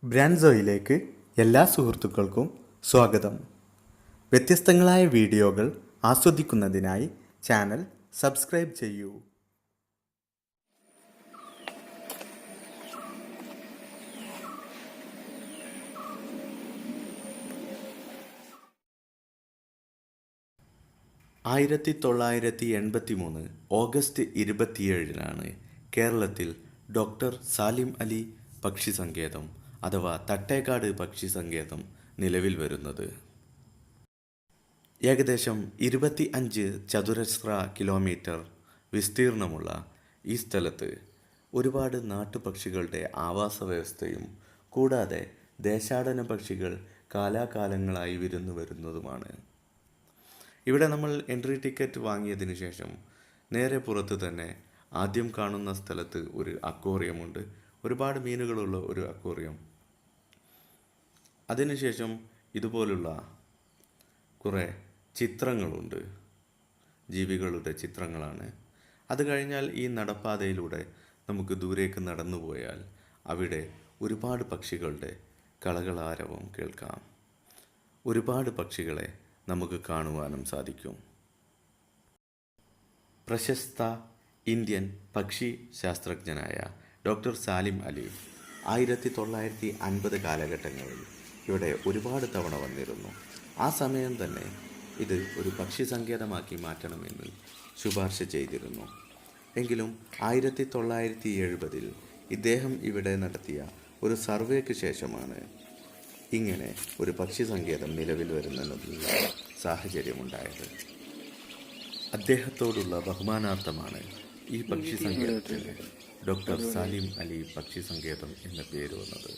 ബ്രാൻസോയിലേക്ക് എല്ലാ സുഹൃത്തുക്കൾക്കും സ്വാഗതം. വ്യത്യസ്തങ്ങളായ വീഡിയോകൾ ആസ്വദിക്കുന്നതിനായി ചാനൽ സബ്സ്ക്രൈബ് ചെയ്യൂ. ആയിരത്തി 1983 ഓഗസ്റ്റ് 27 കേരളത്തിൽ ഡോക്ടർ സാലിം അലി പക്ഷി സങ്കേതം അഥവാ തട്ടേക്കാട് പക്ഷി സങ്കേതം നിലവിൽ വരുന്നത്. ഏകദേശം 25 ചതുരശ്ര കിലോമീറ്റർ വിസ്തീർണമുള്ള ഈ സ്ഥലത്ത് ഒരുപാട് നാട്ടുപക്ഷികളുടെ ആവാസ വ്യവസ്ഥയും കൂടാതെ ദേശാടന പക്ഷികൾ കാലാകാലങ്ങളായി വിരുന്നു വരുന്നതുമാണ്. ഇവിടെ നമ്മൾ എൻട്രി ടിക്കറ്റ് വാങ്ങിയതിന് ശേഷം നേരെ പുറത്ത് തന്നെ ആദ്യം കാണുന്ന സ്ഥലത്ത് ഒരു അക്വേറിയമുണ്ട്. ഒരുപാട് മീനുകളുള്ള ഒരു അക്വേറിയം. അതിനുശേഷം ഇതുപോലുള്ള കുറേ ചിത്രങ്ങളുണ്ട്, ജീവികളുടെ ചിത്രങ്ങളാണ്. അത് കഴിഞ്ഞാൽ ഈ നടപ്പാതയിലൂടെ നമുക്ക് ദൂരേക്ക് നടന്നു പോയാൽ അവിടെ ഒരുപാട് പക്ഷികളുടെ കളകളാരവം കേൾക്കാം. ഒരുപാട് പക്ഷികളെ നമുക്ക് കാണുവാനും സാധിക്കും. പ്രശസ്ത ഇന്ത്യൻ പക്ഷി ശാസ്ത്രജ്ഞനായ ഡോക്ടർ സാലിം അലി 1950 കാലഘട്ടങ്ങളിൽ ഇവിടെ ഒരുപാട് തവണ വന്നിരുന്നു. ആ സമയം തന്നെ ഇത് ഒരു പക്ഷി സങ്കേതമാക്കി മാറ്റണമെന്ന് ശുപാർശ ചെയ്തിരുന്നു. എങ്കിലും 1970 ഇദ്ദേഹം ഇവിടെ നടത്തിയ ഒരു സർവേക്ക് ശേഷമാണ് ഇങ്ങനെ ഒരു പക്ഷി സങ്കേതം നിലവിൽ വരുന്നതിനുള്ള സാഹചര്യമുണ്ടായത്. അദ്ദേഹത്തോടുള്ള ബഹുമാനാർത്ഥമാണ് ഈ പക്ഷി സങ്കേതത്തിന് ഡോക്ടർ സാലിം അലി പക്ഷി സങ്കേതം എന്ന പേര് വന്നത്.